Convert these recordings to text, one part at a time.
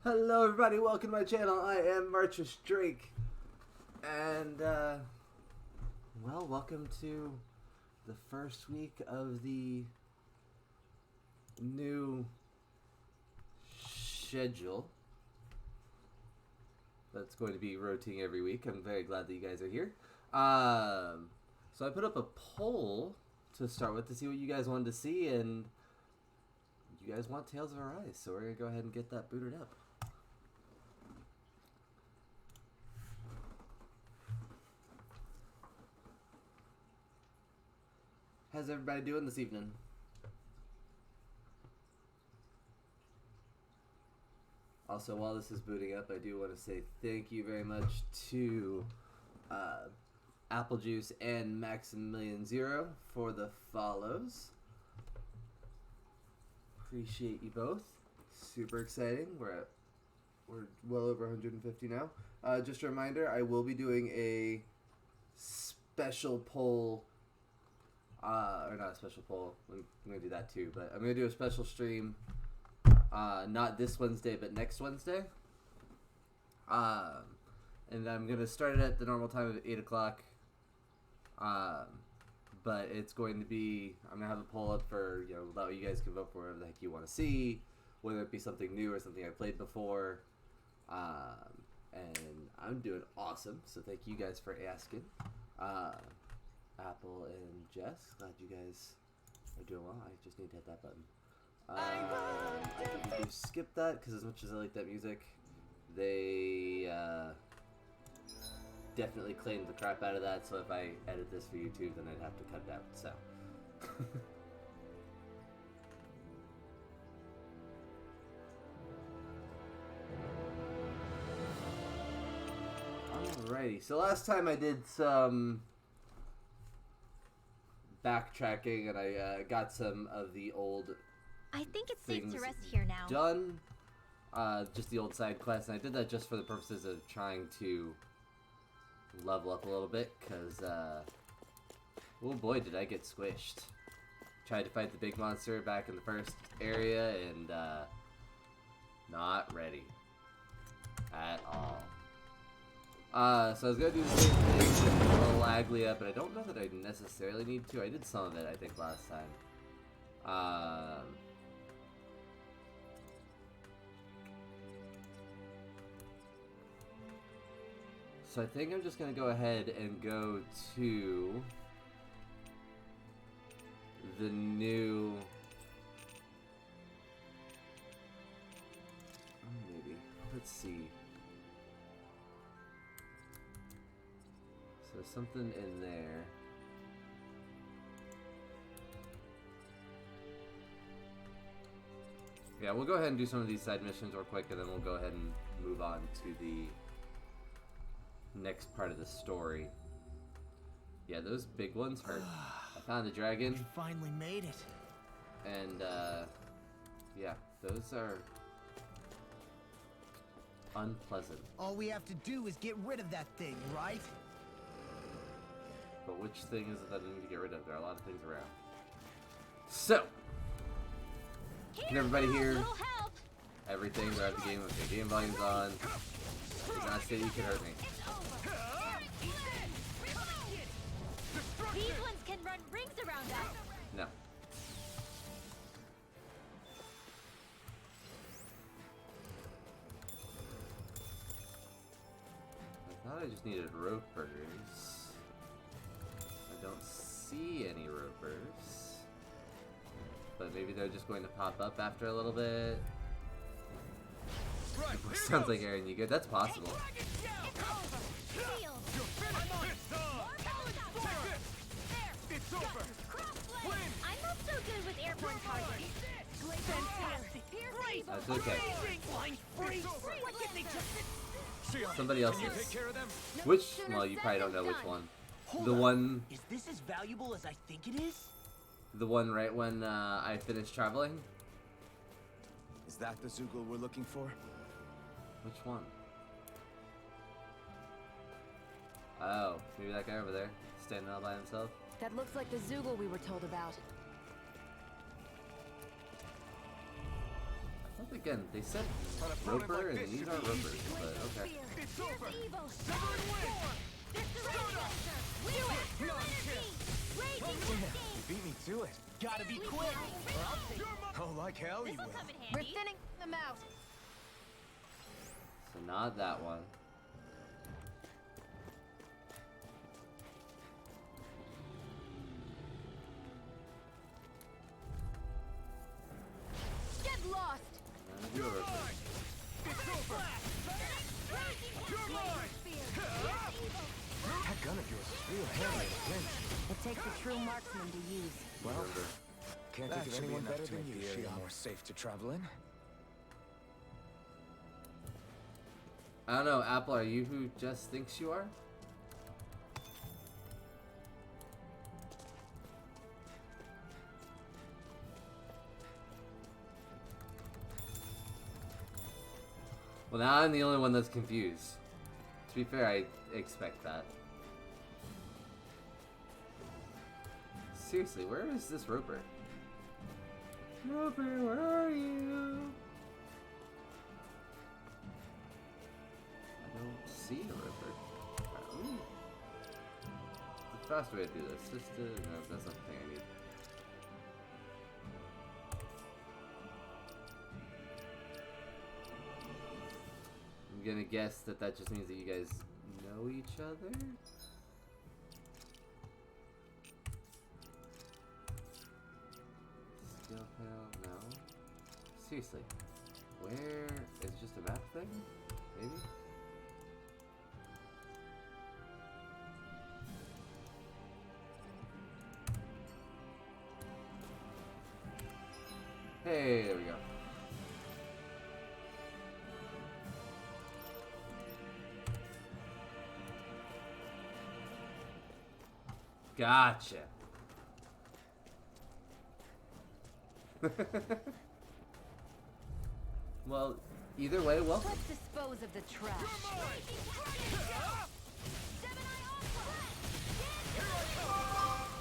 Hello everybody, welcome to my channel. I am MartrysDrake. And, well, welcome to the first week of the new schedule that's going to be rotating every week. I'm very glad that you guys are here. So I put up a poll to start with to see what you guys wanted to see, and you guys want Tales of Arise, so we're going to go ahead and get that booted up. How's everybody doing this evening? Also, while this is booting up, I do want to say thank you very much to Apple Juice and Maximilian Zero for the follows. Appreciate you both. Super exciting. We're well over 150 now. Just a reminder, I will be doing a special poll. Or not a special poll. I'm going to do that too. But I'm going to do a special stream. Not this Wednesday, but next Wednesday. And I'm going to start it at the normal time of 8 o'clock. But it's going to be, I'm going to have a poll up for, that way you guys can vote for whatever the heck you want to see. Whether it be something new or something I played before. And I'm doing awesome. So thank you guys for asking. Apple and Jess, glad you guys are doing well. I just need to hit that button. I think you skip that because as much as I like that music, they definitely claimed the crap out of that. So if I edit this for YouTube, then I'd have to cut it out. So. Alrighty, so last time I did some backtracking, and I got some of the old I think it's safe to rest here now. Done. Just the old side quests, and I did that just for the purposes of trying to level up a little bit, because, oh boy, did I get squished. Tried to fight the big monster back in the first area, and, not ready. At all. So I was going to do the same thing, a little lagly up, but I don't know that I necessarily need to. I did some of it, I think, last time. So I think I'm just going to go ahead and go to the new... maybe. Let's see. So something in there. Yeah, we'll go ahead and do some of these side missions real quick, and then we'll go ahead and move on to the next part of the story. Yeah, those big ones hurt. I found a dragon. You finally made it. And, yeah, those are unpleasant. All we have to do is get rid of that thing, right? But which thing is it that I need to get rid of? There are a lot of things around. So, can everybody hear everything throughout the game? Okay, game volume's on. Do not say you can hurt me. These ones can run rings around us. No. I thought I just needed ropers. I don't see any ropers. But maybe they're just going to pop up after a little bit. Right, Sounds like Eren Yeager. That's possible. It's over. I'm not so good with airborne targets. Fantastic. Great. That's okay. Somebody else Can you is. take care of them? Which? Well, you probably don't know which one. The one. Is this as valuable as I think it is? The one right when I finished traveling. Is that the Zoogle we're looking for? Which one? Oh, maybe that guy over there, standing all by himself. That looks like the Zoogle we were told about. I thought again, they said On a opponent roper, like and this, these you'd aren't be ropers, easy. but okay. It's Here's over. evil. Sever and win. This direction. Do it. Energy. Raging cascade. You beat me to it. Gotta be quick, or I'll take You're my Oh, like hell you This'll will. come in We're handy. thinning them out. So not that one. Get lost. You're a roper. It's over. You're mine. That gun of yours is real handy in a pinch. It takes a true marksman to use. Well, Roper. can't That think of should be anyone enough better to than make you, the area Shion. more safe to travel in. I don't know, Apple, are you who Jess thinks you are? Well, now I'm the only one that's confused. To be fair, I expect that. Seriously, where is this roper? Roper, where are you? I don't see a roper. Ooh. The fast way to do this, just to... No, that's not the thing I need. I'm gonna guess that that just means that you guys know each other? Skill panel, no. Seriously, where is it just a map thing? Maybe? Hey, there we go. Gotcha. Well, either way, welcome. Let's dispose of the trash.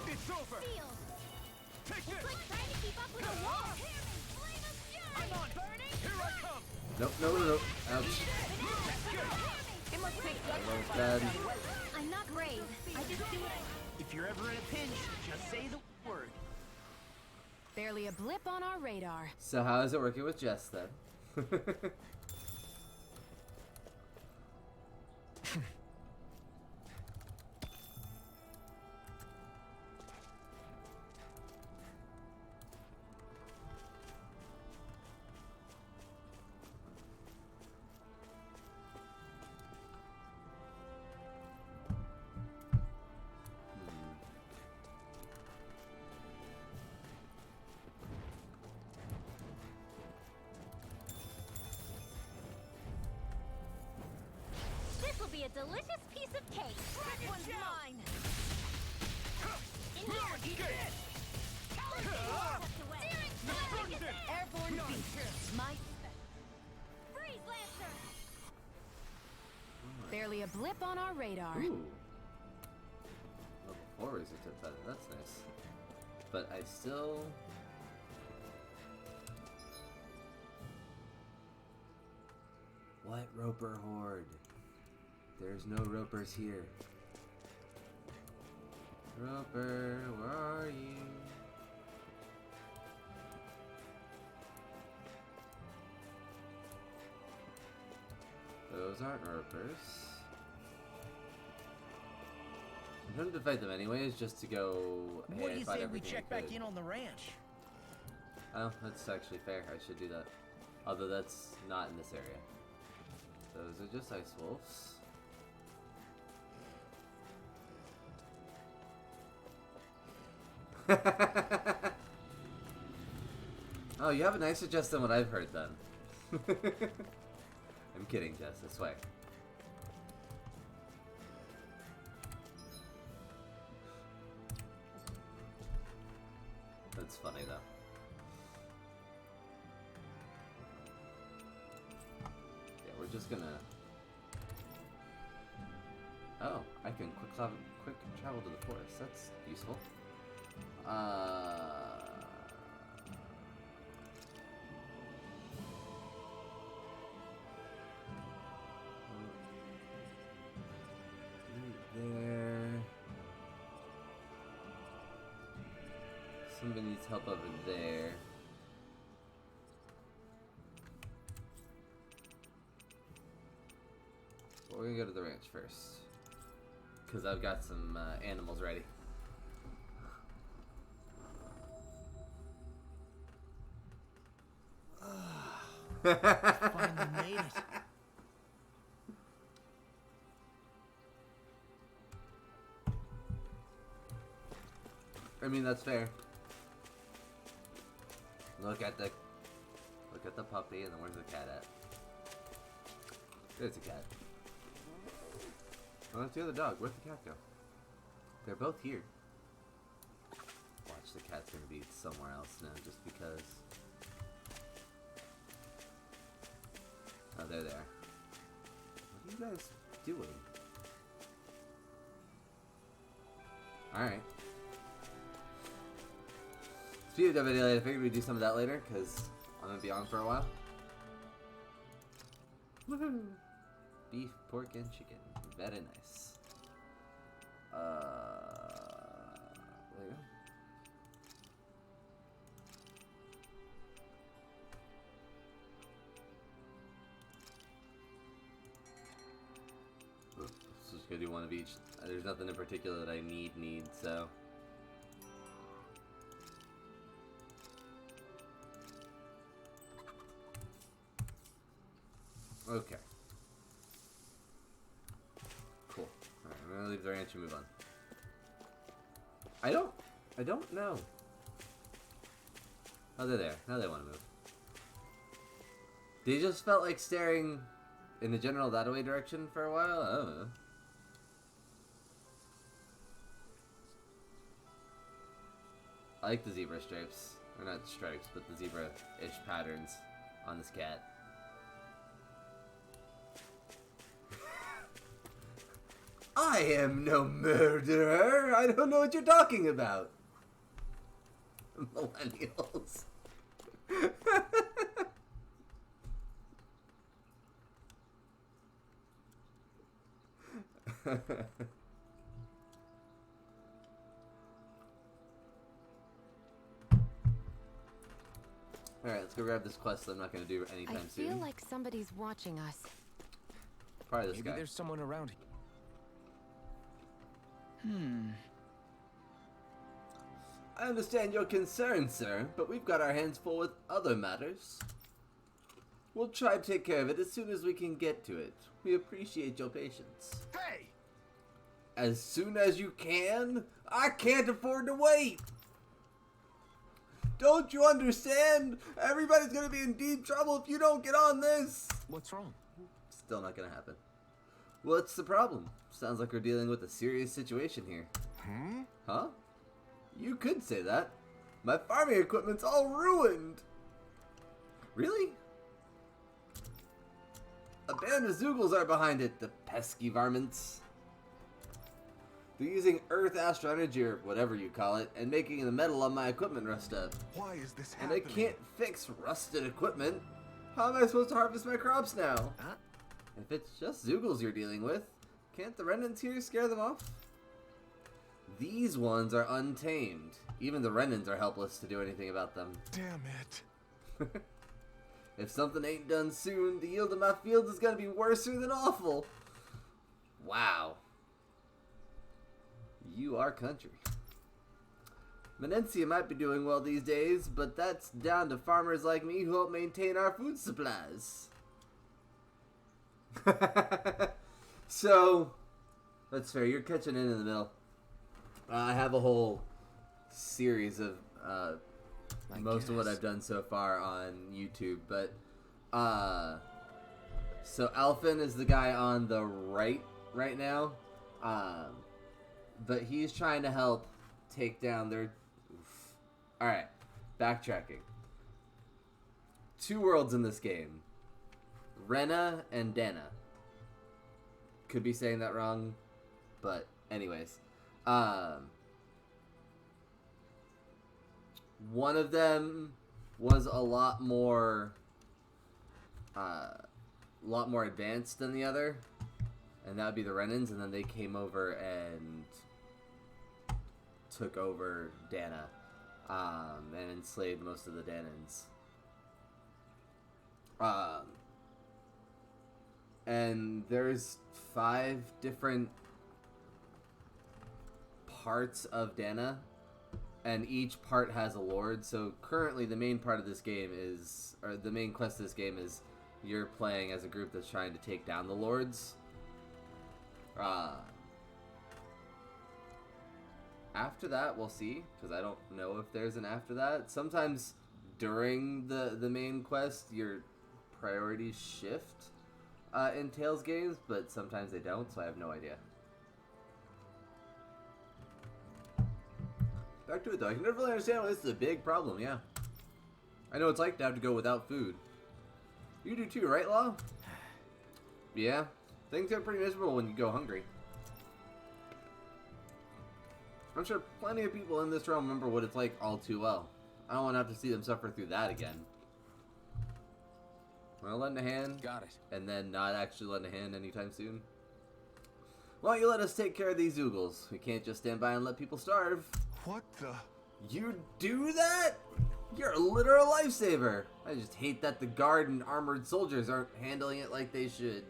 It's over. Take this. Like trying to keep up with a wall. I'm on. Here I come. Nope, no, no, no. Ouch. It must take Almost dead. I'm not brave. I just do what I... If you're ever in a pinch, just say the word. barely a blip on our radar. So how is it working with Jess then? This will be a delicious piece of cake. That one's mine. In here. Airborne beast. My spec. Freeze Lancer. Barely a blip on our radar. Ooh. Level 4 resistance, that's nice. But I still... What Roper Horde? There's no Ropers here. Roper, where are you? Those aren't Ropers. I'm trying to fight them anyways, just to go. Hey, What do I you fought say we everything I check back could. in on the ranch? Oh, that's actually fair. I should do that. Although that's not in this area. Those are just ice wolves. Oh, you have a nicer Jess than what I've heard then. I'm kidding, Jess, I swear. That's funny though. Yeah, we're just gonna... Oh, I can quick travel to the forest. That's useful. somebody needs help over there. But we're gonna go to the ranch first. Because I've got some animals ready. Finally made it. I mean, that's fair. Look at the puppy, and then where's the cat at? There's the cat. Oh, that's the other dog. Where'd the cat go? They're both here. Watch, the cat's gonna be somewhere else now, just because. Oh, they're there. What are you guys doing? Alright. Speaking of video, I figured we'd do some of that later, because I'm going to be on for a while. Woohoo! Beef, pork, and chicken. Very nice. There you go. Let's just go do one of each. There's nothing in particular that I need, so... Okay. Cool. Alright, I'm gonna leave the ranch and move on. I don't know. Oh, they're there. Now they want to move. They just felt like staring in the general that-a-way direction for a while? I don't know. I like the zebra stripes. Or not stripes, but the zebra-ish patterns on this cat. I am no murderer! I don't know what you're talking about! Millennials. Alright, let's go grab this quest that I'm not going to do anytime soon. I feel like somebody's watching us. Probably this Maybe guy. there's someone around here. I understand your concern, sir, but we've got our hands full with other matters. We'll try to take care of it as soon as we can get to it. We appreciate your patience. Hey! As soon as you can? I can't afford to wait! Don't you understand? Everybody's gonna be in deep trouble if you don't get on this! What's wrong? Still not gonna happen. What's the problem? Sounds like we're dealing with a serious situation here. Huh? You could say that. My farming equipment's all ruined! Really? A band of Zoogles are behind it, the pesky varmints. They're using Earth Astral Energy, or whatever you call it, and making the metal on my equipment rust up. Why is this And I can't fix rusted equipment. How am I supposed to harvest my crops now? Huh? If it's just Zoogles you're dealing with, can't the remnants here scare them off? These ones are untamed. Even the remnants are helpless to do anything about them. Damn it. If something ain't done soon, the yield of my fields is gonna be worser than awful. Wow. You are country. Menencia might be doing well these days, but that's down to farmers like me who help maintain our food supplies. So, that's fair. You're catching in the middle. I have a whole series of most of what I've done so far on YouTube, but so Alphen is the guy on the right now, but he's trying to help take down their. All right, backtracking. Two worlds in this game: Rena and Dana. Could be saying that wrong, but anyways. One of them was a lot more advanced than the other, and that would be the Renans, and then they came over and took over Dana. and enslaved most of the Danans. And there's 5 different parts of Dana, and each part has a lord. So currently the main part of this game is, or the main quest of this game is, you're playing as a group that's trying to take down the lords. After that, we'll see, because I don't know if there's an after that. Sometimes during the main quest, your priorities shift in Tales games, but sometimes they don't, so I have no idea. Back to it, though. I can never really understand why this is a big problem, yeah. I know it's like to have to go without food. You do too, right, Law? Yeah. Things get pretty miserable when you go hungry. I'm sure plenty of people in this realm remember what it's like all too well. I don't want to have to see them suffer through that again. Want to lend a hand? Got it. And then not actually lend a hand anytime soon? Why don't you let us take care of these Zoogles? We can't just stand by and let people starve. What the? You do that? You're a literal lifesaver. I just hate that the guard and armored soldiers aren't handling it like they should.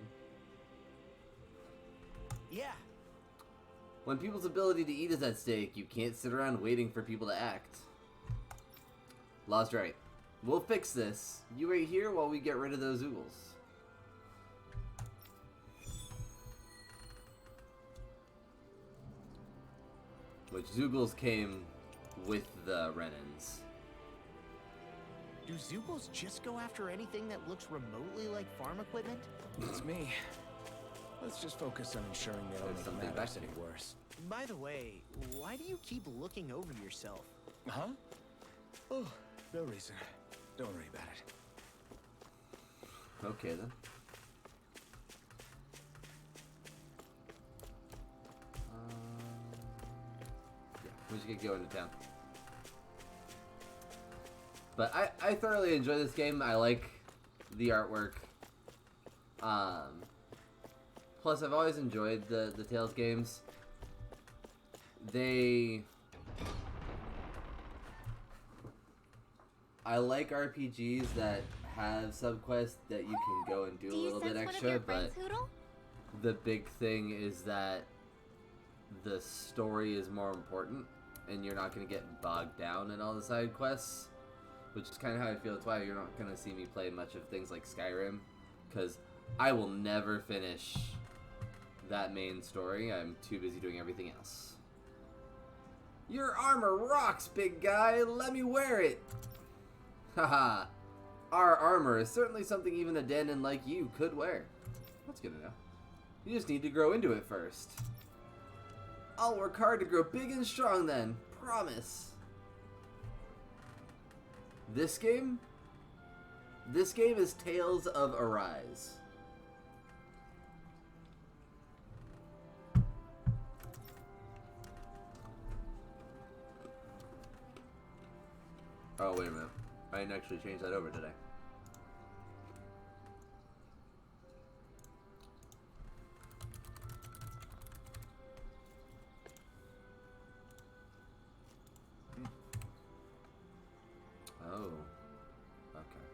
Yeah. When people's ability to eat is at stake, you can't sit around waiting for people to act. Law's right. We'll fix this. You wait here while we get rid of those Zoogles. Which Zoogles came with the Renans. Do Zoogles just go after anything that looks remotely like farm equipment? It's me. Let's just focus on ensuring they don't There's make something matters back any here. worse. By the way, why do you keep looking over yourself? Huh? Oh, no reason. Don't worry about it. Okay then. Yeah, we should get going to town. But I thoroughly enjoy this game. I like the artwork. Plus, I've always enjoyed the Tales games. I like RPGs that have subquests that you can go and do a little bit extra, but the big thing is that the story is more important, and you're not going to get bogged down in all the side quests, which is kind of how I feel. That's why you're not going to see me play much of things like Skyrim, because I will never finish that main story. I'm too busy doing everything else. Your armor rocks, big guy. Let me wear it. Haha. Our armor is certainly something even a Danon like you could wear. That's good to know. You just need to grow into it first. I'll work hard to grow big and strong then. Promise. This game? This game is Tales of Arise. Oh, wait a minute. I didn't actually change that over, did I? Oh. Okay.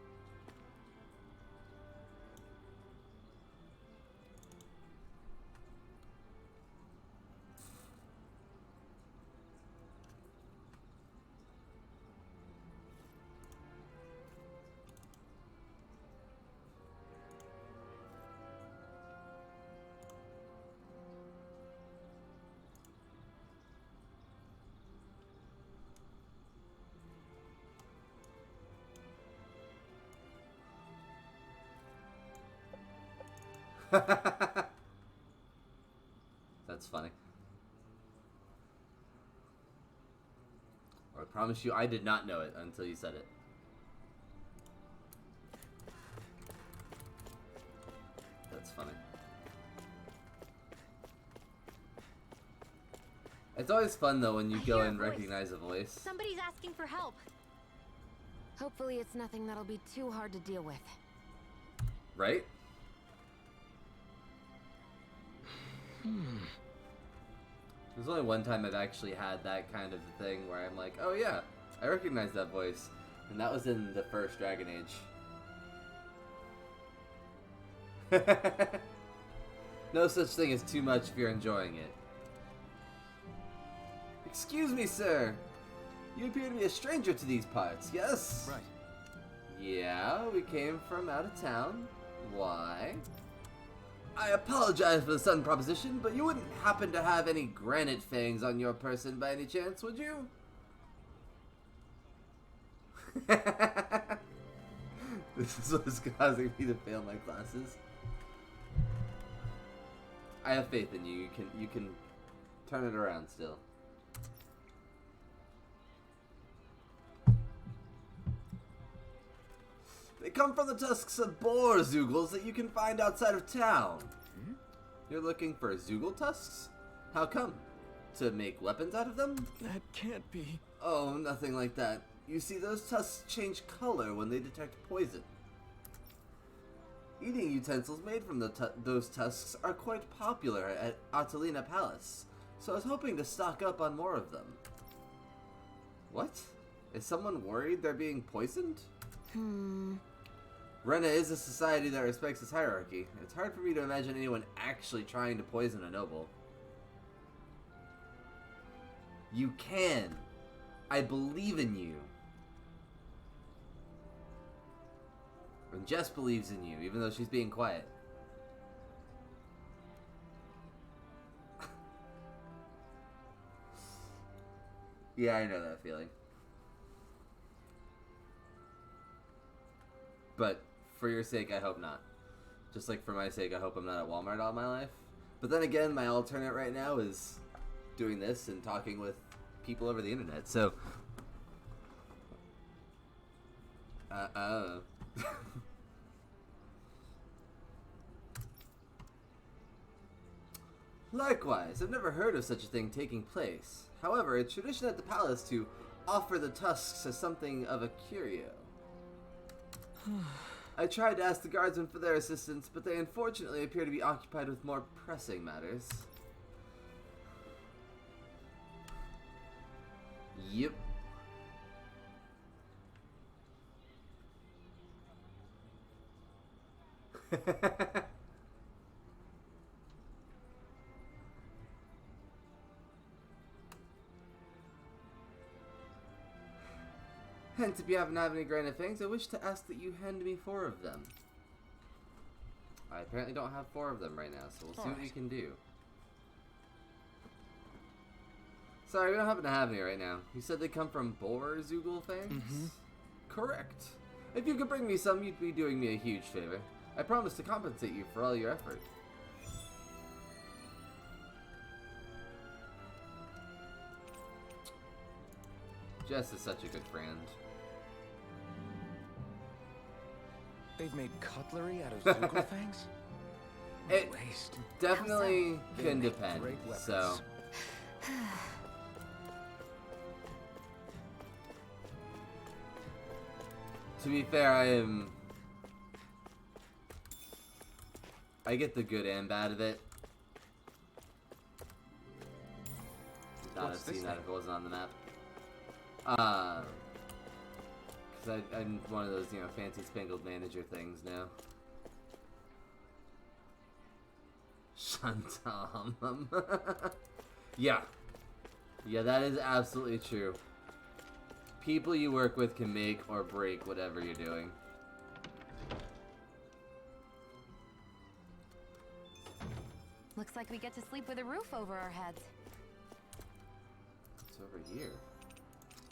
That's funny. I promise you, I did not know it until you said it. That's funny. It's always fun though when you go hear a and voice. recognize a voice. Somebody's asking for help. Hopefully it's nothing that'll be too hard to deal with. Right? There's only one time I've actually had that kind of thing where I'm like, oh yeah, I recognize that voice, and that was in the first Dragon Age. No such thing as too much if you're enjoying it. Excuse me, sir. You appear to be a stranger to these parts, yes? Right. Yeah, we came from out of town. Why? I apologize for the sudden proposition, but you wouldn't happen to have any granite fangs on your person by any chance, would you? This is what's causing me to fail my classes. I have faith in you. You can turn it around still. They come from the tusks of boar Zeugles that you can find outside of town. Hmm? You're looking for Zeugle tusks? How come? To make weapons out of them? That can't be. Oh, nothing like that. You see, those tusks change color when they detect poison. Eating utensils made from those tusks are quite popular at Atalina Palace, so I was hoping to stock up on more of them. What? Is someone worried they're being poisoned? Rena is a society that respects its hierarchy. It's hard for me to imagine anyone actually trying to poison a noble. You can. I believe in you. And Jess believes in you, even though she's being quiet. Yeah, I know that feeling. But for your sake, I hope not. Just like for my sake, I hope I'm not at Walmart all my life. But then again, my alternate right now is doing this and talking with people over the internet, so... Likewise, I've never heard of such a thing taking place. However, it's tradition at the palace to offer the tusks as something of a curio. I tried to ask the guardsmen for their assistance, but they unfortunately appear to be occupied with more pressing matters. Yep. Hence, if you happen to have any granite fangs, I wish to ask that you hand me 4 of them. I apparently don't have 4 of them right now, so we'll see what we can do. Sorry, we don't happen to have any right now. You said they come from boar Zeugle fangs? Mm-hmm. Correct. If you could bring me some, you'd be doing me a huge favor. I promise to compensate you for all your effort. Jess is such a good friend. They've made cutlery out of Zeugle fangs? It Waste. definitely They can make depend, great weapons. so... To be fair, I get the good and bad of it. Not What's have this seen that thing? if it wasn't on the map. Because I'm one of those, you know, fancy spangled manager things now. Shantam. Yeah. Yeah, that is absolutely true. People you work with can make or break whatever you're doing. Looks like we get to sleep with a roof over our heads. It's over here.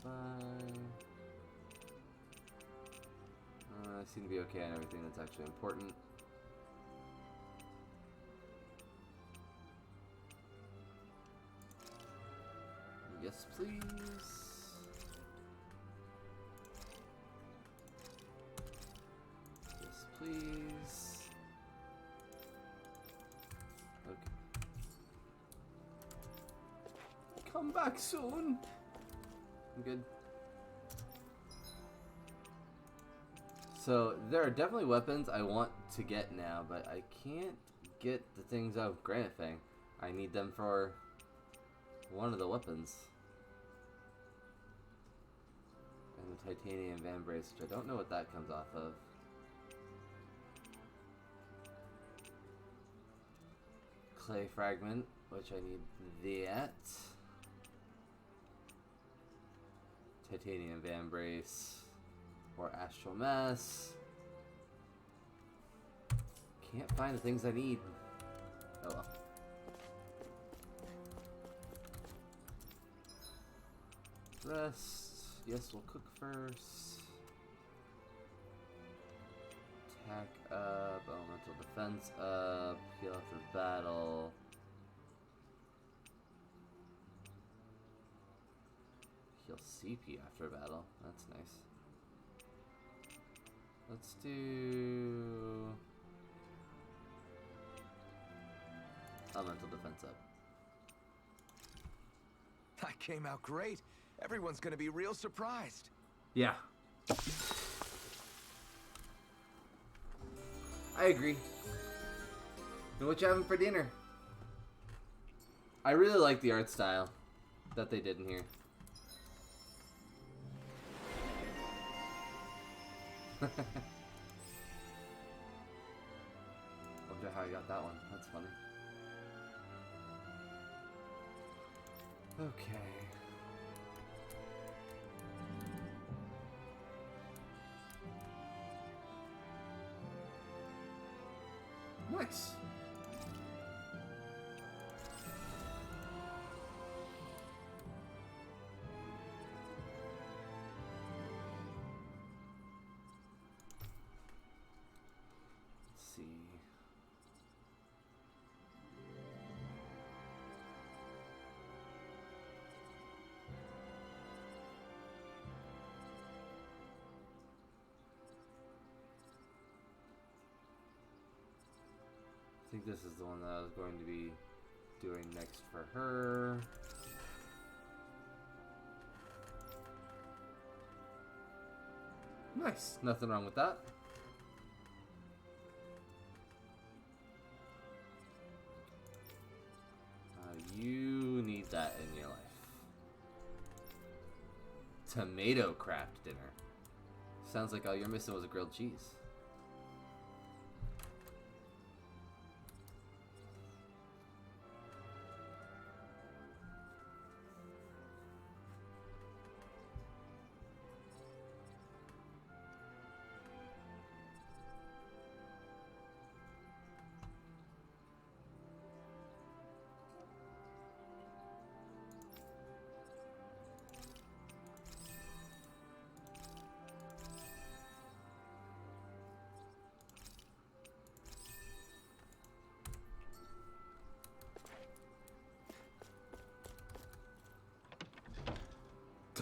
Fine. I seem to be okay on everything that's actually important. Yes, please. Yes, please. Okay. Come back soon. I'm good. So, there are definitely weapons I want to get now, but I can't get the things out of Granite Fang. I need them for one of the weapons. And the titanium van brace, which I don't know what that comes off of. Clay fragment, which I need that. Titanium van brace. Or astral mass. Can't find the things I need. Oh well. Rest. Yes, we'll cook first. Attack up. Elemental defense up. Heal after battle. Heal CP after battle. That's nice. Let's do elemental defense up. That came out great. Everyone's gonna be real surprised. Yeah. I agree. And what you having for dinner? I really like the art style that they did in here. Wonder how I got that one. That's funny. Okay. Nice. Let's see. I think this is the one that I was going to be doing next for her. Nice. Nothing wrong with that. You need that in your life. Tomato craft dinner. Sounds like all you're missing was a grilled cheese.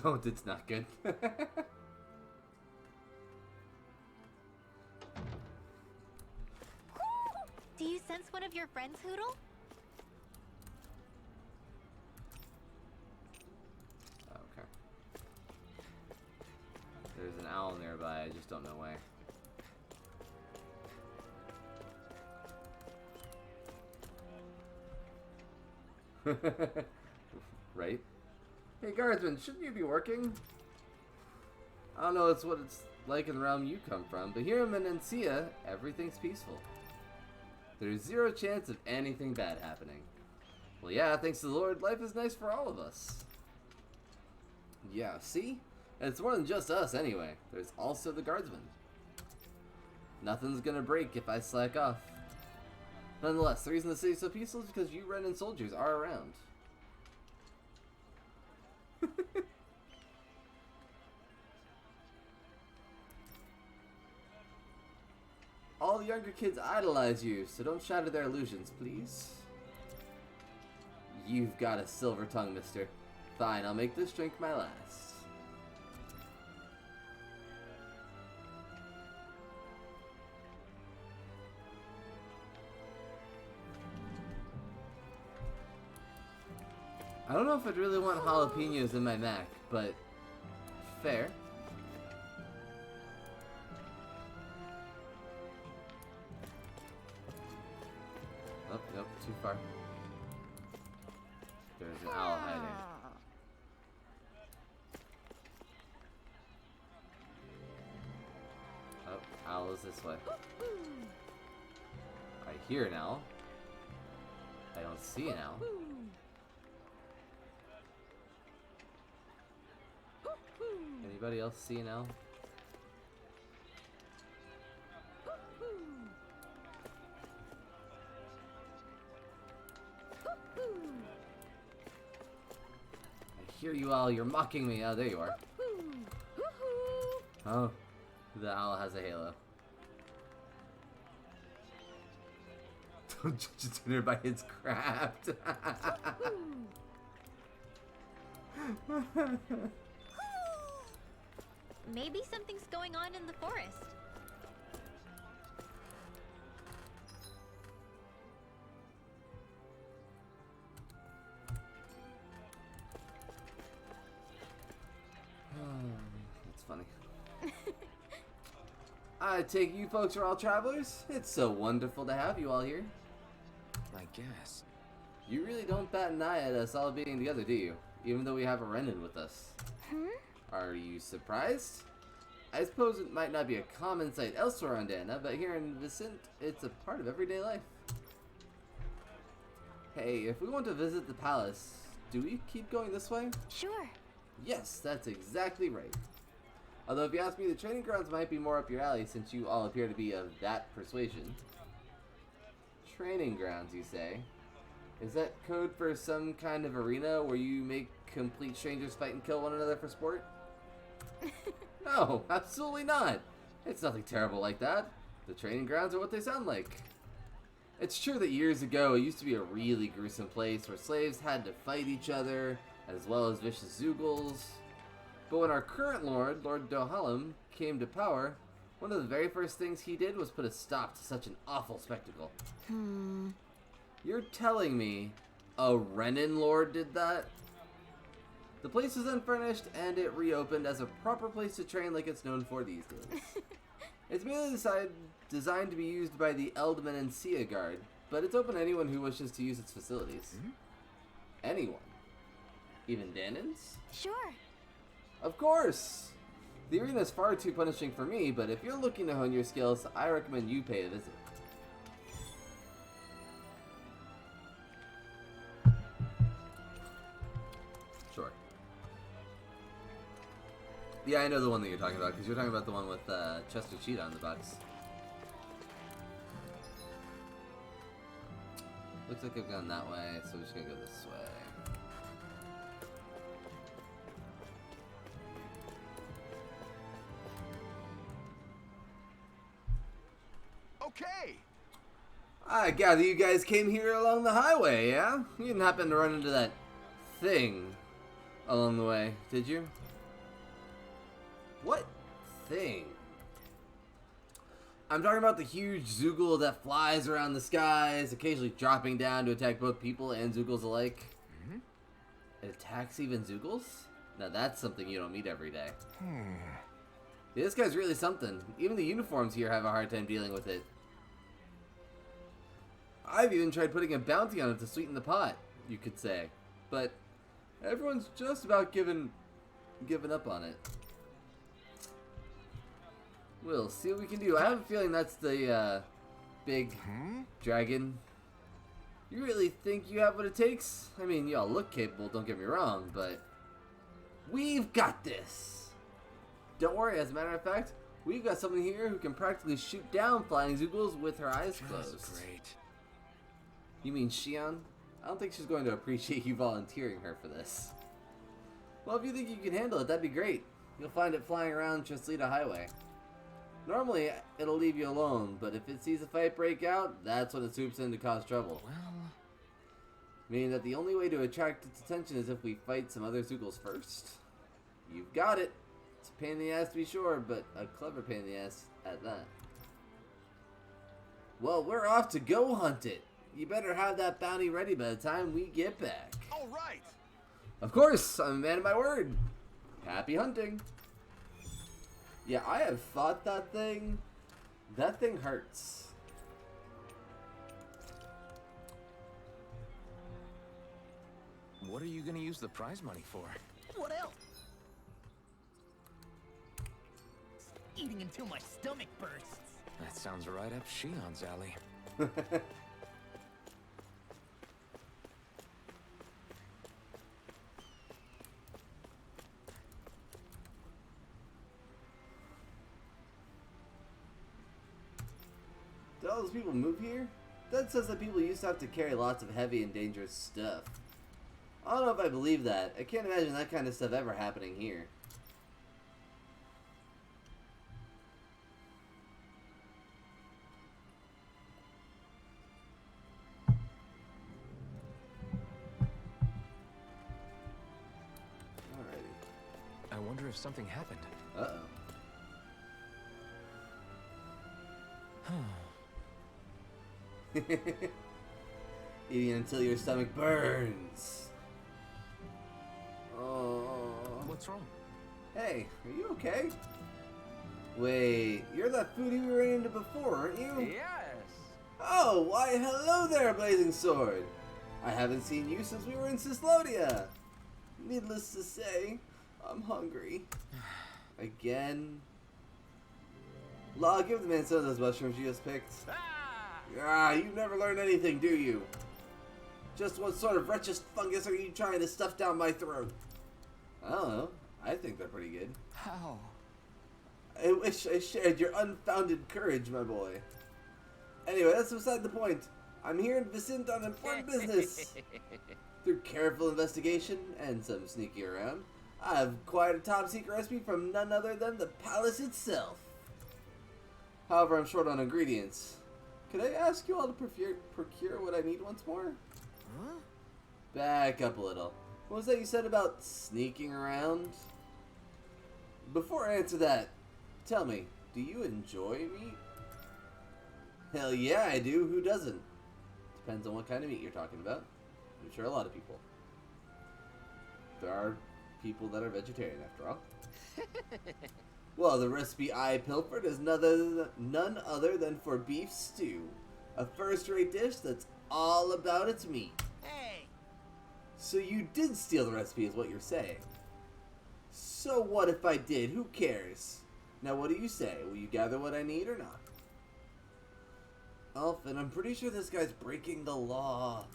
Don't, it's not good. Do you sense one of your friends, Hoodle? Okay. There's an owl nearby, I just don't know where. Right? Hey guardsman, shouldn't you be working? I don't know, it's what it's like in the realm you come from, but here in Menencia, everything's peaceful. There's zero chance of anything bad happening. Well yeah, thanks to the Lord, life is nice for all of us. Yeah, see? And it's more than just us anyway. There's also the guardsmen. Nothing's gonna break if I slack off. Nonetheless, the reason the city's so peaceful is because you Renan soldiers are around. All the younger kids idolize you, so don't shatter their illusions, please. You've got a silver tongue, mister. Fine, I'll make this drink my last. I don't know if I'd really want jalapenos in my mac, but fair. Oh, nope, too far. There's an owl hiding. hell is this way? I hear an owl. I don't see an owl. Anybody else see an owl? I hear you all, you're mocking me. Oh, there you are. Oh, the owl has a halo. Don't judge a dinner by its craft. Maybe something's going on in the forest. That's funny. I take you folks are all travelers? It's so wonderful to have you all here. I guess. You really don't bat an eye at us all being together, do you? Even though we have a Renin with us. Are you surprised? I suppose it might not be a common sight elsewhere on Dana, but here in Vicent, it's a part of everyday life. Hey, if we want to visit the palace, do we keep going this way? Sure. Yes, that's exactly right. Although if you ask me, the training grounds might be more up your alley since you all appear to be of that persuasion. Training grounds, you say? Is that code for some kind of arena where you make complete strangers fight and kill one another for sport? No, absolutely not. It's nothing terrible like that. The training grounds are what they sound like. It's true that years ago it used to be a really gruesome place where slaves had to fight each other, as well as vicious Zoogles. But when our current lord, Lord Dohalim, came to power, one of the very first things he did was put a stop to such an awful spectacle. You're telling me a Renin lord did that? The place was then furnished and it reopened as a proper place to train like it's known for these days. It's merely designed to be used by the Eldman and Sia Guard, but it's open to anyone who wishes to use its facilities. Anyone. Even Danans? Sure. Of course! The arena is far too punishing for me, but if you're looking to hone your skills, I recommend you pay a visit. Sure. Yeah, I know the one that you're talking about, because you're talking about the one with Chester Cheetah on the box. Looks like I've gone that way, so we're just gonna go this way. Okay. I gather you guys came here along the highway, yeah? You didn't happen to run into that thing along the way, did you? What thing? I'm talking about the huge Zoogle that flies around the skies, occasionally dropping down to attack both people and Zoogles alike. It attacks even Zoogles? Now that's something you don't meet every day. Yeah, this guy's really something. Even the uniforms here have a hard time dealing with it. I've even tried putting a bounty on it to sweeten the pot, you could say. But everyone's just about given up on it. We'll see what we can do. I have a feeling that's the big dragon. You really think you have what it takes? I mean, y'all look capable, don't get me wrong, but we've got this. Don't worry, as a matter of fact, we've got someone here who can practically shoot down flying Zoogles with her eyes closed. Great. You mean Shion? I don't think she's going to appreciate you volunteering her for this. Well, if you think you can handle it, that'd be great. You'll find it flying around Cheslita Highway. Normally, it'll leave you alone, but if it sees a fight break out, that's when it swoops in to cause trouble. Well, Meaning that the only way to attract its attention is if we fight some other Zoogles first. You've got it. It's a pain in the ass to be sure, but a clever pain in the ass at that. Well, we're off to go hunt it. You better have that bounty ready by the time we get back. all right. Of course, I'm a man of my word. Happy hunting. Yeah, I have fought that thing. That thing hurts. What are you gonna use the prize money for? What else? Eating until my stomach bursts. That sounds right up Shion's alley. Did all those people move here? That says that people used to have to carry lots of heavy and dangerous stuff. I don't know if I believe that. I can't imagine that kind of stuff ever happening here. Alrighty. I wonder if something happened. Uh-oh. Eating until your stomach burns. Oh. What's wrong? Hey, are you okay? Wait, you're that foodie we ran into before, aren't you? Yes. Oh, why hello there, Blazing Sword. I haven't seen you since we were in Cislodia. Needless to say, I'm hungry. Again? Law, give the man some of those mushrooms you just picked. Ah, you never learn anything, do you? Just what sort of wretched fungus are you trying to stuff down my throat? I don't know. I think they're pretty good. How? I wish I shared your unfounded courage, my boy. Anyway, that's beside the point. I'm here in Vicint on important business. Through careful investigation and some sneaking around, I've acquired a top-secret recipe from none other than the palace itself. However, I'm short on ingredients. Could I ask you all to procure what I need once more? Huh? Back up a little. What was that you said about sneaking around? Before I answer that, tell me, do you enjoy meat? Hell yeah, I do. Who doesn't? Depends on what kind of meat you're talking about. I'm sure a lot of people. There are people that are vegetarian, after all. Well, the recipe I pilfered is none other than for beef stew. A first-rate dish that's all about its meat. Hey! So you did steal the recipe is what you're saying. So what if I did? Who cares? Now what do you say? Will you gather what I need or not? Elfin, I'm pretty sure this guy's breaking the law.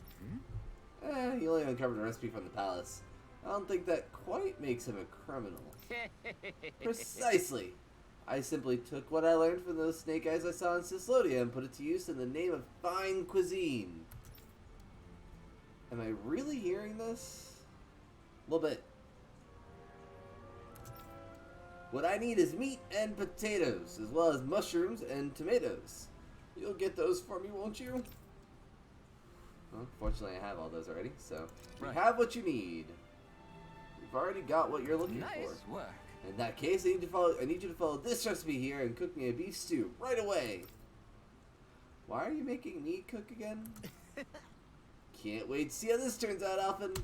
He only uncovered a recipe from the palace. I don't think that quite makes him a criminal. Precisely. I simply took what I learned from those snake eyes I saw in Cislodia and put it to use in the name of fine cuisine. Am I really hearing this? A little bit. What I need is meat and potatoes, as well as mushrooms and tomatoes. You'll get those for me, won't you? Well, fortunately, I have all those already, so you have what you need. You've already got what you're looking for. Work. In that case, I need you to follow this recipe here and cook me a beef stew right away. Why are you making me cook again? Can't wait to see how this turns out, Alphen.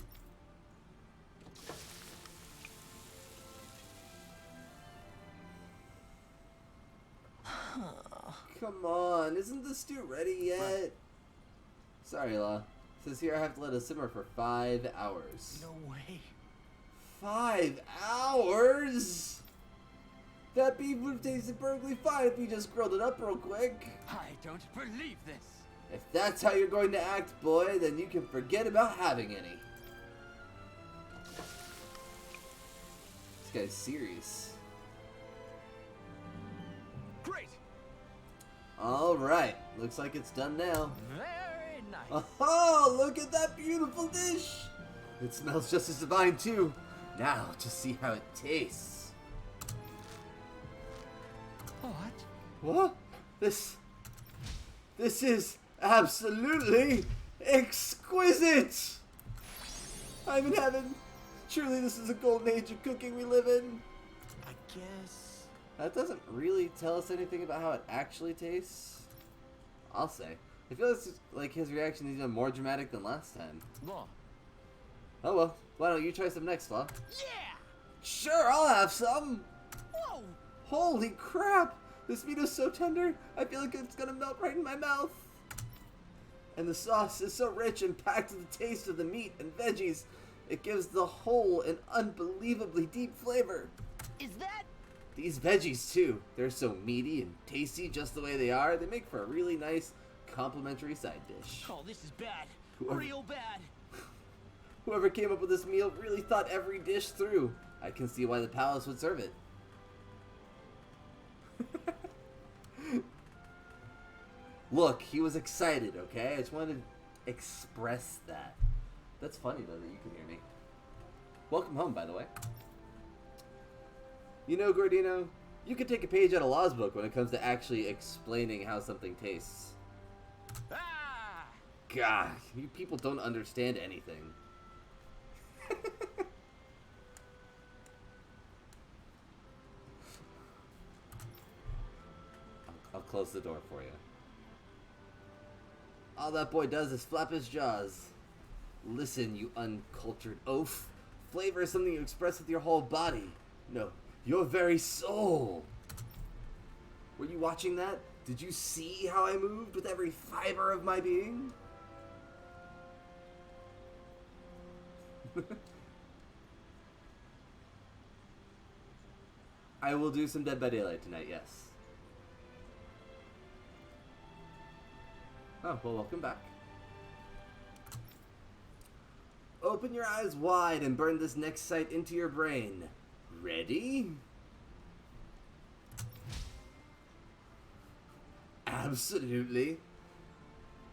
Come on, isn't the stew ready yet? Sorry, Law. It says here I have to let it simmer for 5 hours. No way. 5 hours? That beef would have tasted perfectly fine if you just grilled it up real quick. I don't believe this. If that's how you're going to act, boy, then you can forget about having any. This guy's serious. Great. Alright, looks like it's done now. Very nice. Oh, look at that beautiful dish! It smells just as divine, too. Now, to see how it tastes. What? What? This is absolutely exquisite! I'm in heaven. Truly, this is a golden age of cooking we live in. I guess... That doesn't really tell us anything about how it actually tastes. I'll say. I feel like his reaction is even more dramatic than last time. Law. Oh well, why don't you try some next, Law? Yeah! Sure, I'll have some! Whoa! Holy crap! This meat is so tender, I feel like it's gonna melt right in my mouth. And the sauce is so rich and packed with the taste of the meat and veggies, it gives the whole an unbelievably deep flavor. Is that... These veggies, too. They're so meaty and tasty just the way they are. They make for a really nice, complimentary side dish. Oh, this is bad. Whoever- Real bad. Whoever came up with this meal really thought every dish through. I can see why the palace would serve it. Look, he was excited, okay? I just wanted to express that. That's funny, though, that you can hear me. Welcome home, by the way. You know, Gordino, you could take a page out of Law's book when it comes to actually explaining how something tastes. Ah! God, you people don't understand anything. I'll close the door for you. All that boy does is flap his jaws. Listen, you uncultured oaf. Flavor is something you express with your whole body. No, your very soul. Were you watching that? Did you see how I moved with every fiber of my being? I will do some Dead by Daylight tonight, yes. Oh, well, welcome back. Open your eyes wide and burn this next sight into your brain. Ready? Absolutely.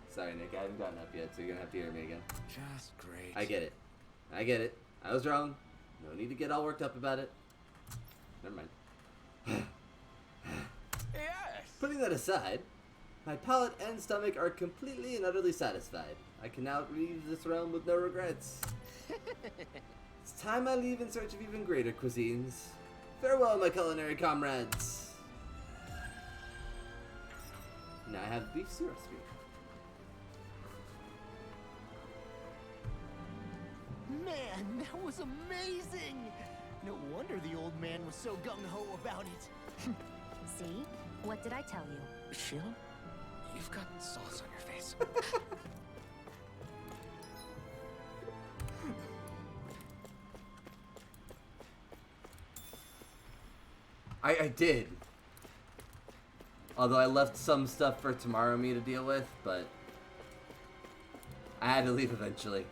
Sorry, Nick, I haven't gotten up yet, so you're gonna have to hear me again. Just great. I get it. I get it. I was wrong. No need to get all worked up about it. Never mind. Yes! Putting that aside, my palate and stomach are completely and utterly satisfied. I can now leave this realm with no regrets. It's time I leave in search of even greater cuisines. Farewell, my culinary comrades. Now I have beef stew recipe. Man, that was amazing! No wonder the old man was so gung-ho about it. See? What did I tell you? Sheila, you've got sauce on your face. I did. Although I left some stuff for tomorrow me to deal with, but I had to leave eventually.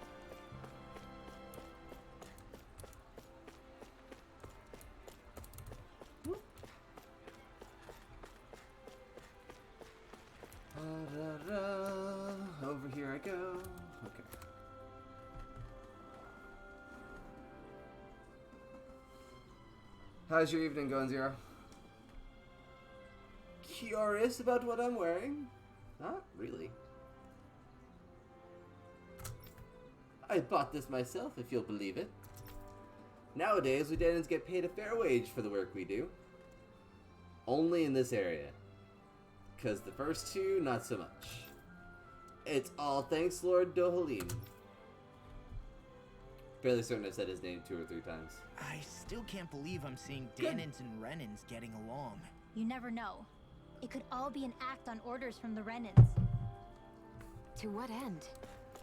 Over here I go. Okay. How's your evening going, Zero? Curious about what I'm wearing? Not really. I bought this myself, if you'll believe it. Nowadays, we Danans get paid a fair wage for the work we do. Only in this area. Because the first two, not so much. It's all thanks Lord Dohalim. Fairly certain I've said his name 2 or 3 times. I still can't believe I'm seeing Good. Danans and Renans getting along. You never know. It could all be an act on orders from the Renans. To what end?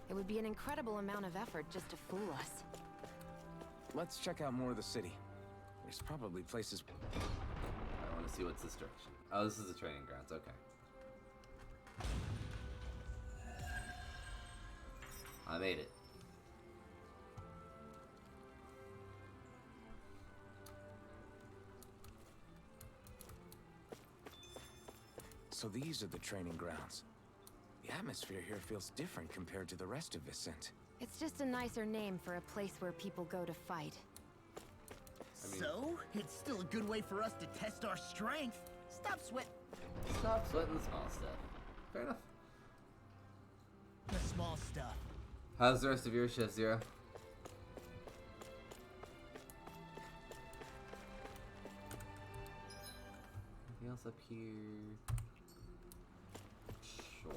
It would be an incredible amount of effort just to fool us. Let's check out more of the city. There's probably places. I want to see what's this direction. Oh, this is the training grounds. Okay. I made it. So these are the training grounds. The atmosphere here feels different compared to the rest of Vicent. It's just a nicer name for a place where people go to fight. I mean- So, it's still a good way for us to test our strength. Stop sweat. Stop sweating the small stuff. Fair enough. The small stuff. How's the rest of your shift, Zero? Anything else up here? Sure.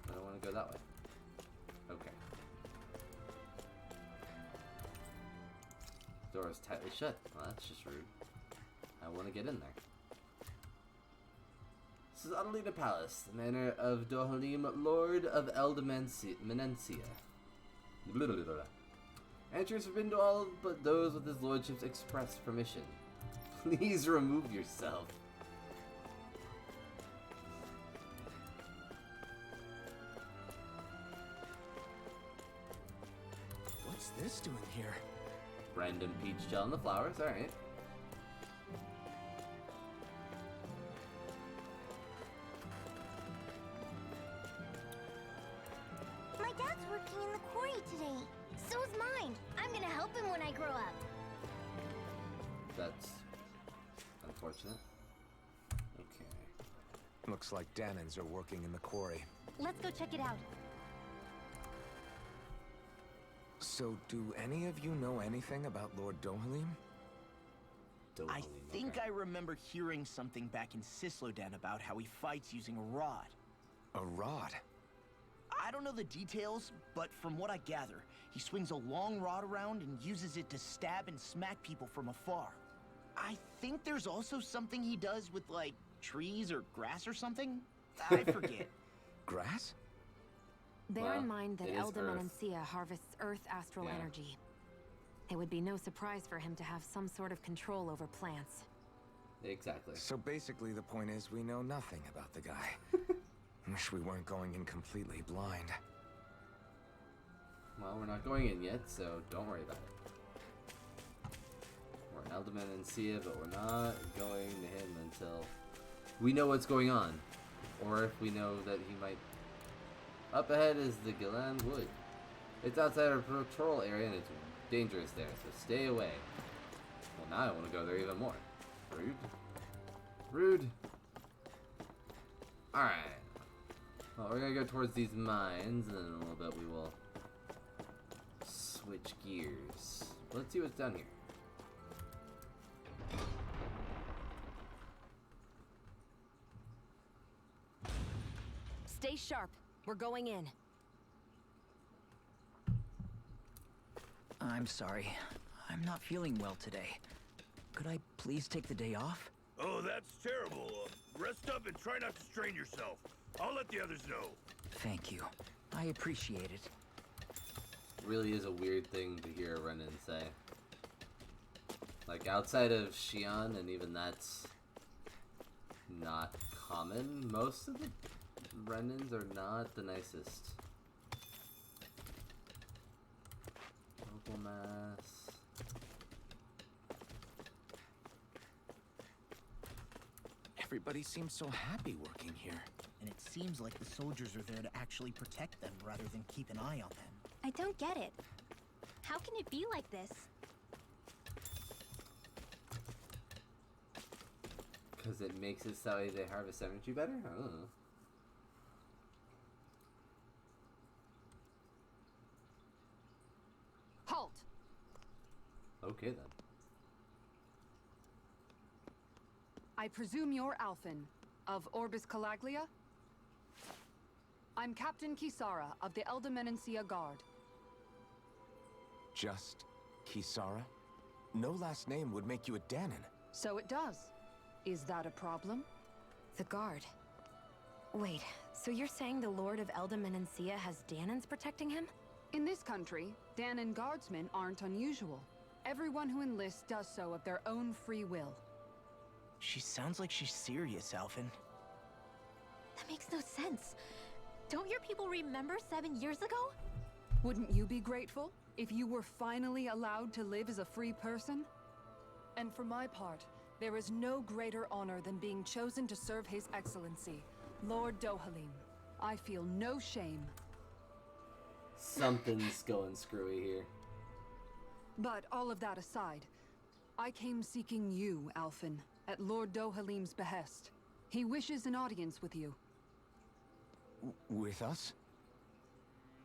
I don't want to go that way. Okay. Door is tightly shut. Well, that's just rude. I want to get in there. This is Adelina Palace, the manor of Dohalim, Lord of Menencia. Entry is forbidden to all but those with his lordship's express permission. Please remove yourself. What's this doing here? Random peach gel in the flowers, alright. My dad's working in the quarry today. So is mine. I'm gonna help him when I grow up. That's unfortunate. Okay. Looks like Danans are working in the quarry. Let's go check it out. So, do any of you know anything about Lord Dohalim? I think I remember hearing something back in Sislodan about how he fights using a rod. A rod? I don't know the details, but from what I gather, he swings a long rod around and uses it to stab and smack people from afar. I think there's also something he does with, like, trees or grass or something? I forget. Grass? Bear Well, in mind that it is Elderman Earth. and Sia harvests Earth astral Yeah. energy. It would be no surprise for him to have some sort of control over plants. Exactly. So basically the point is we know nothing about the guy. Wish we weren't going in completely blind. Well, we're not going in yet, so don't worry about it. We're in Elderman and Sia, but we're not going to him until we know what's going on. Or if we know that he might... Up ahead is the Gilland Wood. It's outside our patrol area and it's dangerous there, so stay away. Well, now I want to go there even more. Rude. Rude. Alright. Well, we're gonna go towards these mines, and then in a little bit we will switch gears. Let's see what's down here. Stay sharp. We're going in. I'm sorry. I'm not feeling well today. Could I please take the day off? Oh, that's terrible. Rest up and try not to strain yourself. I'll let the others know. Thank you. I appreciate it. Really is a weird thing to hear Renan say. Like, outside of Xi'an, and even that's not common, most of the Renans are not the nicest. Local mass. Everybody seems so happy working here. And it seems like the soldiers are there to actually protect them rather than keep an eye on them. I don't get it. How can it be like this? Because it makes it so they harvest energy better? I don't know. Halt! Okay then. I presume you're Alphen, of Orbis Calaglia? I'm Captain Kisara of the Eldermenancia Guard. Just Kisara? No last name would make you a Danan. So it does. Is that a problem? The guard. Wait, so you're saying the Lord of Eldermenancia has Danans protecting him? In this country, Danan guardsmen aren't unusual. Everyone who enlists does so of their own free will. She sounds like she's serious, Alphen. That makes no sense. Don't your people remember 7 years ago? Wouldn't you be grateful if you were finally allowed to live as a free person? And for my part, there is no greater honor than being chosen to serve His Excellency, Lord Dohalim. I feel no shame. Something's going screwy here. But all of that aside, I came seeking you, Alphen, at Lord Dohalim's behest. He wishes an audience with you. With us?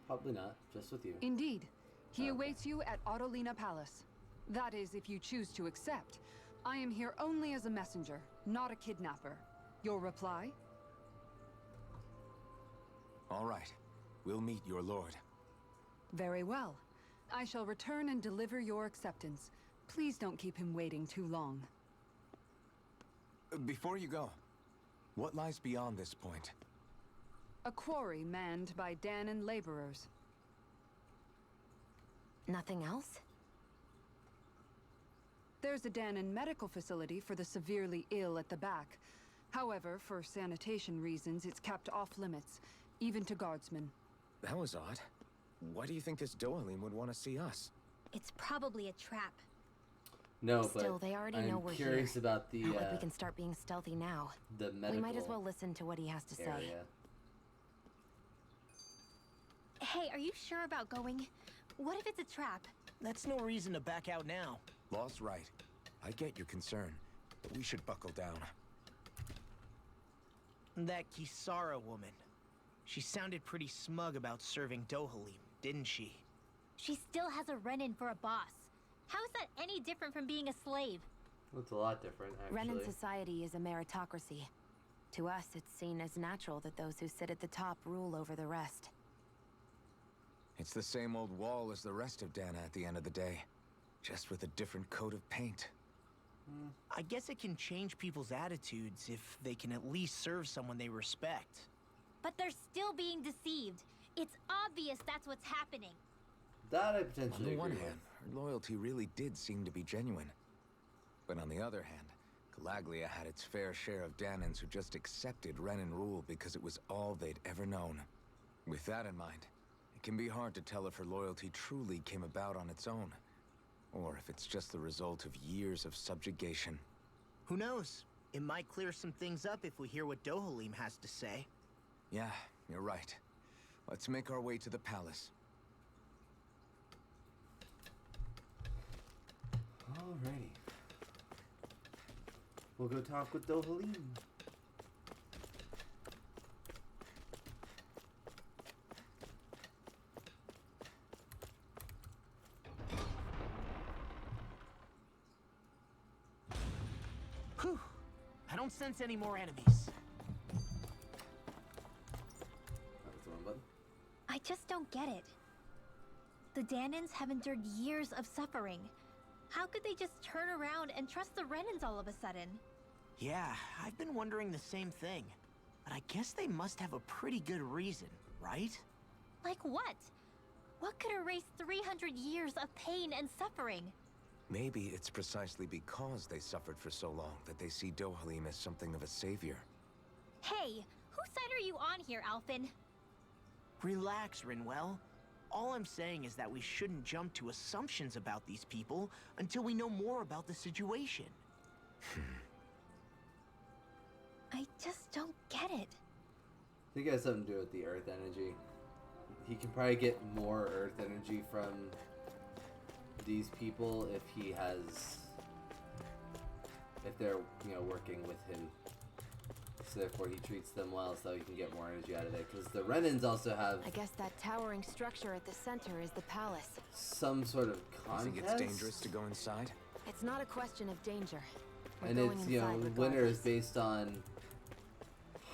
Probably not, just with you. Indeed. He Okay. awaits you at Autolina Palace. That is, if you choose to accept. I am here only as a messenger, not a kidnapper. Your reply? All right. We'll meet your lord. Very well. I shall return and deliver your acceptance. Please don't keep him waiting too long. Before you go, what lies beyond this point? A quarry manned by Danan laborers. Nothing else? There's a Danon medical facility for the severely ill at the back. However, for sanitation reasons, it's kept off limits, even to guardsmen. That was odd. Why do you think this Dohalim would want to see us? It's probably a trap. No, Still, but they already I'm know we're curious here. about the Not like we can start being stealthy now. the medical We might as well listen to what he has to say. area. Hey, are you sure about going? What if it's a trap? That's no reason to back out now. Law's right. I get your concern, but we should buckle down. That Kisara woman. She sounded pretty smug about serving Dohalim, didn't she? She still has a Renin for a boss. How is that any different from being a slave? Well, it's a lot different, actually. Renan society is a meritocracy. To us, it's seen as natural that those who sit at the top rule over the rest. It's the same old wall as the rest of Dana at the end of the day, just with a different coat of paint. I guess it can change people's attitudes if they can at least serve someone they respect. But they're still being deceived. It's obvious that's what's happening. That I On potentially the one agree hand, her loyalty really did seem to be genuine. But on the other hand, Calaglia had its fair share of Danans who just accepted Renan rule because it was all they'd ever known. With that in mind, it can be hard to tell if her loyalty truly came about on its own, or if it's just the result of years of subjugation. Who knows? It might clear some things up if we hear what Dohalim has to say. Yeah, you're right. Let's make our way to the palace. Alrighty. We'll go talk with Dohalim. Whew. I don't sense any more enemies. That was the wrong button. I just don't get it. The Danans have endured years of suffering. How could they just turn around and trust the Renans all of a sudden? Yeah, I've been wondering the same thing. But I guess they must have a pretty good reason, right? Like what? What could erase 300 years of pain and suffering? Maybe it's precisely because they suffered for so long that they see Dohalim as something of a savior. Hey, whose side are you on here, Alphen? Relax, Rinwell. All I'm saying is that we shouldn't jump to assumptions about these people until we know more about the situation. I just don't get it. I think it has something to do with the earth energy. He can probably get more earth energy from these people if he has, if they're, you know, working with him. So therefore he treats them well so he can get more energy out of it. Because the Renans also have I guess that towering structure at the center is the palace. some sort of You contest. think it's dangerous to go inside? It's not a question of danger. We're And going it's, you know, inside winner is regardless. based on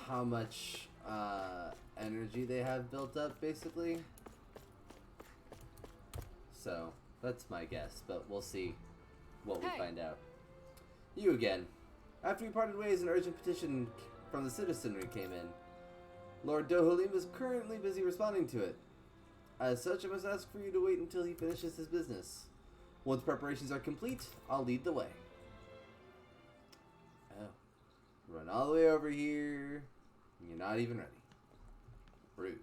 how much energy they have built up, basically. So, that's my guess, but we'll see what we Hey. find out. You again. After we parted ways, an urgent petition from the citizenry came in. Lord Dohalim is currently busy responding to it. As such, I must ask for you to wait until he finishes his business. Once preparations are complete, I'll lead the way. Oh. Run all the way over here. You're not even ready. Rude.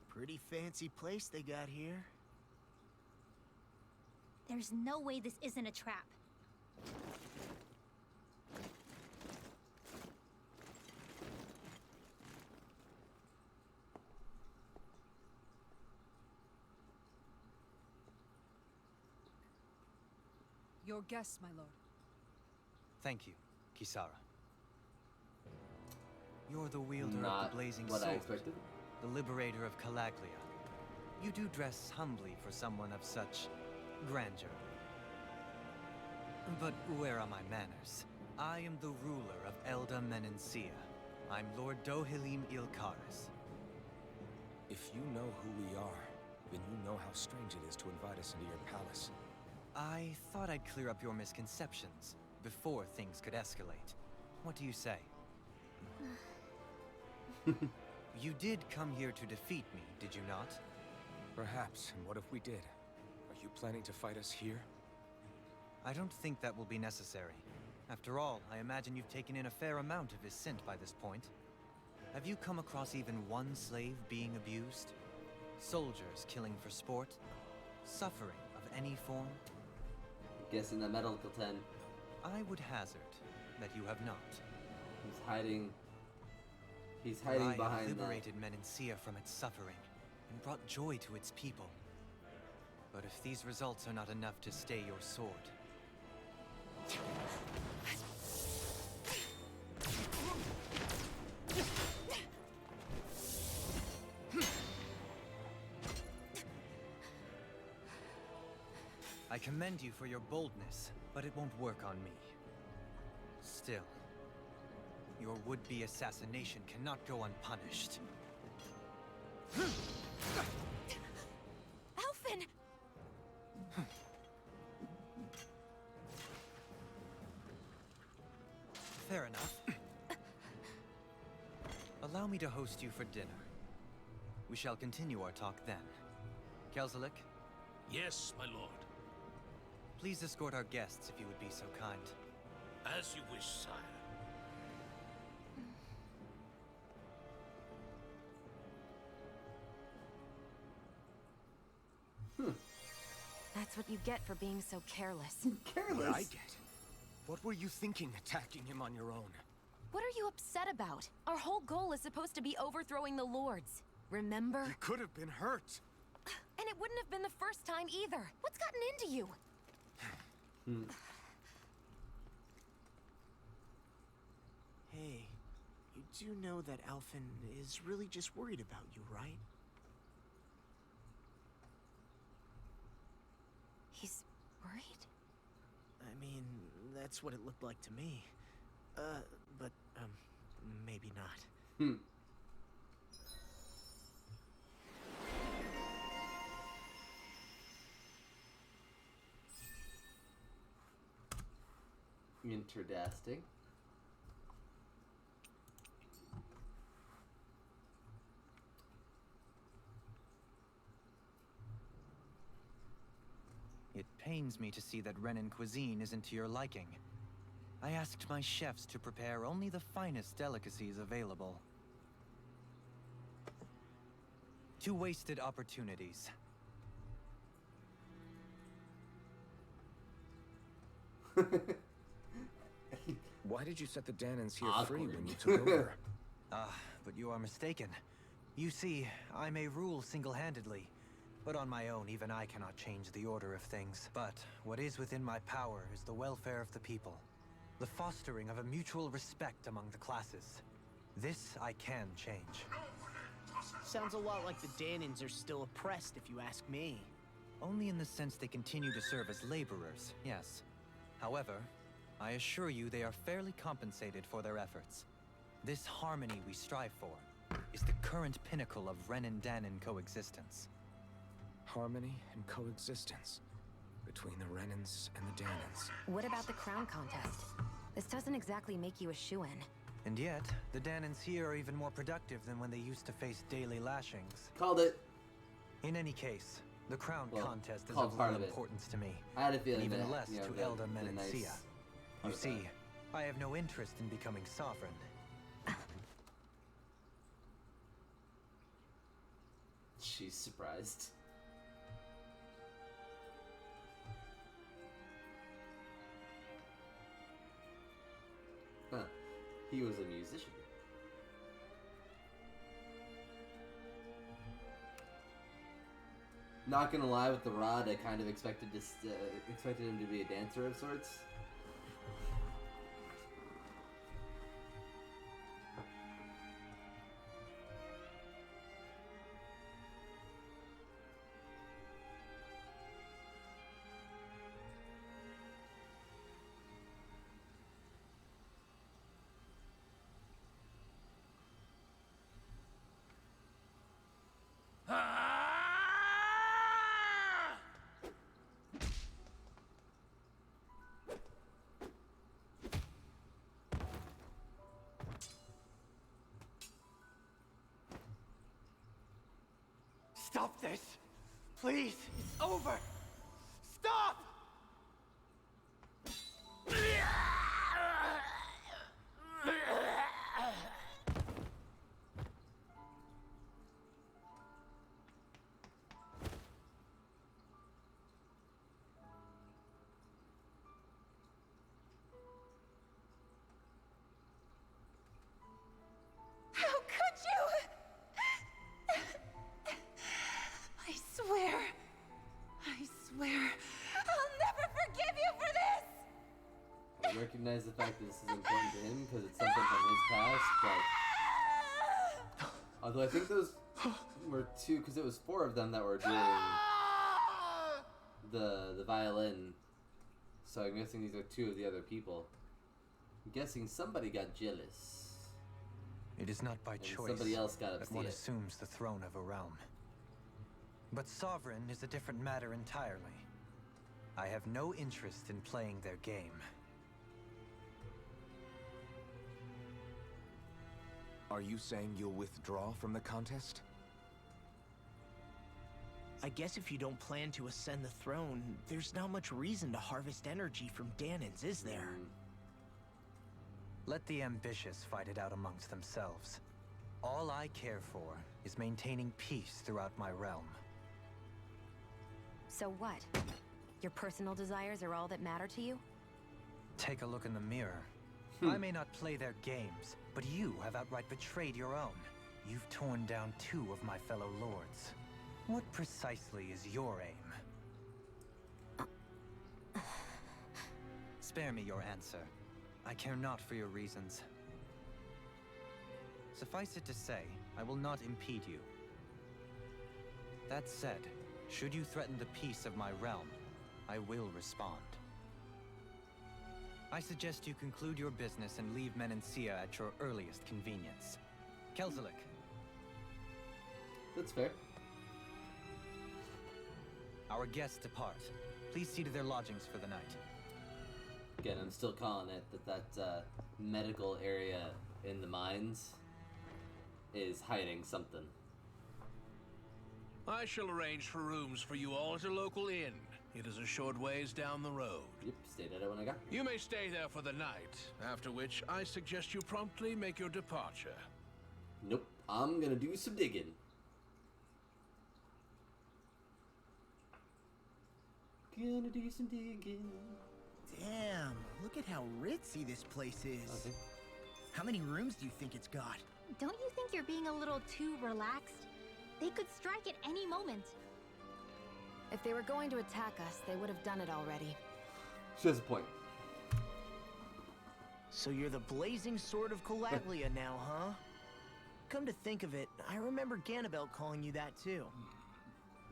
Pretty fancy place they got here. There's no way this isn't a trap. Your guests, my lord. Thank you, Kisara. You're the wielder of Not the blazing what sword, I expected. the liberator of Calaglia. You do dress humbly for someone of such grandeur. But where are my manners? I am the ruler of Elda Menencia. I'm Lord Dohalim Ilkaris. If you know who we are, then you know how strange it is to invite us into your palace. I thought I'd clear up your misconceptions before things could escalate. What do you say? You did come here to defeat me, did you not? Perhaps, and what if we did? Are you planning to fight us here? I don't think that will be necessary. After all, I imagine you've taken in a fair amount of his scent by this point. Have you come across even one slave being abused? Soldiers killing for sport? Suffering of any form? Guessing the medical tent. I would hazard that you have not. He's hiding. He's For hiding I behind have that. liberated Menancia from its suffering and brought joy to its people. But if these results are not enough to stay your sword, I commend you for your boldness, but it won't work on me. Still, your would-be assassination cannot go unpunished. Alphen! Fair enough. Allow me to host you for dinner. We shall continue our talk then. Kelzelik, Yes, my lord. please escort our guests if you would be so kind. As you wish, sire. That's what you get for being so careless. What I get? What were you thinking attacking him on your own? What are you upset about? Our whole goal is supposed to be overthrowing the Lords. Remember? He could have been hurt. And it wouldn't have been the first time either. What's gotten into you? Hey, you do know that Alphen is really just worried about you, right? He's worried? I mean, that's what it looked like to me. But, maybe not. Interdasting. It pains me to see that Renan cuisine isn't to your liking. I asked my chefs to prepare only the finest delicacies available. 2 wasted opportunities. Why did you set the Danans here free Awkward. when you took over? But you are mistaken. You see, I may rule single-handedly, but on my own, even I cannot change the order of things. But what is within my power is the welfare of the people, the fostering of a mutual respect among the classes. This I can change. Sounds a lot like the Danans are still oppressed, if you ask me. Only in the sense they continue to serve as laborers, yes. However, I assure you they are fairly compensated for their efforts. This harmony we strive for is the current pinnacle of Renan-Danan coexistence. Harmony and coexistence between the Renans and the Danans. What about the crown contest? This doesn't exactly make you a shoo-in. And yet, the Danans here are even more productive than when they used to face daily lashings. Called it. In any case, the crown contest is called of part little of it. importance to me. I had a feeling Even that, less you know, to the Elda nice Menancia. You part of see, that. I have no interest in becoming sovereign. She's surprised. Huh. He was a musician. Not gonna lie, with the rod, I kind of expected expected him to be a dancer of sorts. Stop this! Please, it's over. Stop! How could you? I swear, I'll never forgive you for this! I recognize the fact that this is important to him because it's something from his past, but... Although I think those were two, because it was 4 of them that were doing the violin. So I'm guessing these are 2 of the other people. I'm guessing somebody got jealous. It is not by And choice somebody else got that one upset. assumes the throne of a realm. But sovereign is a different matter entirely. I have no interest in playing their game. Are you saying you'll withdraw from the contest? I guess if you don't plan to ascend the throne, there's not much reason to harvest energy from Danans, is there? Let the ambitious fight it out amongst themselves. All I care for is maintaining peace throughout my realm. So what? Your personal desires are all that matter to you? Take a look in the mirror. I may not play their games, but you have outright betrayed your own. You've torn down 2 of my fellow lords. What precisely is your aim? Spare me your answer. I care not for your reasons. Suffice it to say, I will not impede you. That said, should you threaten the peace of my realm, I will respond. I suggest you conclude your business and leave Menancia at your earliest convenience. Kelzelik. That's fair. Our guests depart. Please see to their lodgings for the night. Again, I'm still calling it that medical area in the mines is hiding something. I shall arrange for rooms for you all at a local inn. It is a short ways down the road. Yep, stayed at it when I got here. You may stay there for the night, after which I suggest you promptly make your departure. Nope, I'm gonna do some digging. Gonna do some digging. Damn, look at how ritzy this place is. Okay. How many rooms do you think it's got? Don't you think you're being a little too relaxed? They could strike at any moment. If they were going to attack us, they would have done it already. She has a point. So you're the blazing sword of Calaglia now, huh? Come to think of it, I remember Ganabelt calling you that too.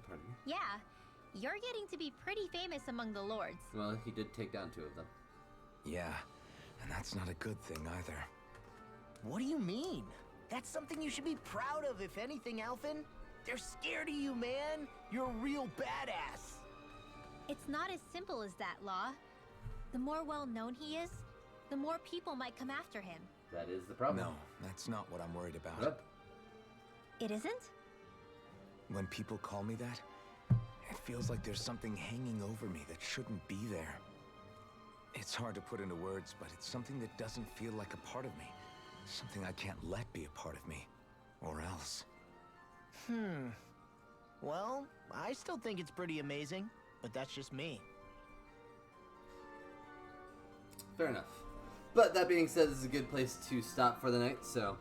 Pardon me? Yeah, you're getting to be pretty famous among the lords. Well, he did take down 2 of them. Yeah, and that's not a good thing either. What do you mean? That's something you should be proud of, if anything, Alphen. They're scared of you, man. You're a real badass. It's not as simple as that, Law. The more well-known he is, the more people might come after him. That is the problem. No, that's not what I'm worried about. Yep. It isn't? When people call me that, it feels like there's something hanging over me that shouldn't be there. It's hard to put into words, but it's something that doesn't feel like a part of me. Something I can't let be a part of me. Or else. Well, I still think it's pretty amazing, but that's just me. Fair enough. But that being said, this is a good place to stop for the night, so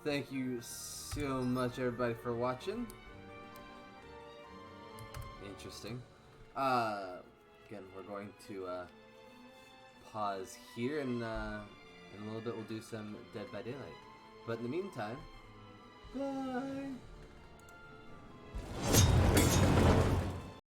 thank you so much, everybody, for watching. Interesting. Again, we're going to pause here, and in a little bit we'll do some Dead by Daylight. But in the meantime, bye!